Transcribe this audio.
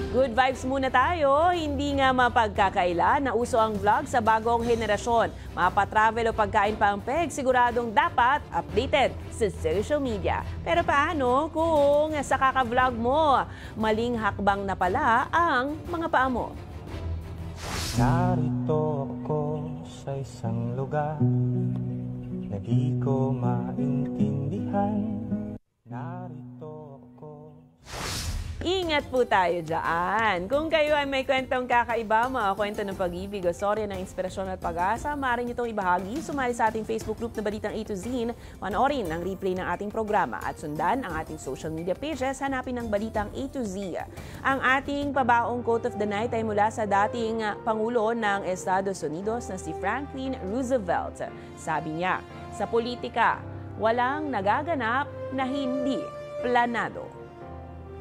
Good vibes muna tayo. Hindi nga mapagkakaila na uso ang vlog sa bagong henerasyon. Mapatravel o pagkain pa ang peg, siguradong dapat updated sa social media. Pero paano kung sa kaka-vlog mo, maling hakbang na pala ang mga paa mo? Narito ako sa isang lugar na di ko maintindihan. Narito ako. Ingat po tayo dyan. Kung kayo ay may kwentong kakaiba, mga kwento ng pag-ibig o storya ng inspirasyon at pag-asa, maaari nyo itong ibahagi. Sumali sa ating Facebook group na Balitang A to Z, panoorin ang replay ng ating programa at sundan ang ating social media pages, hanapin ang Balitang A to Z. Ang ating pabaong quote of the night ay mula sa dating Pangulo ng Estados Unidos na si Franklin Roosevelt. Sabi niya, sa politika, walang nagaganap na hindi planado.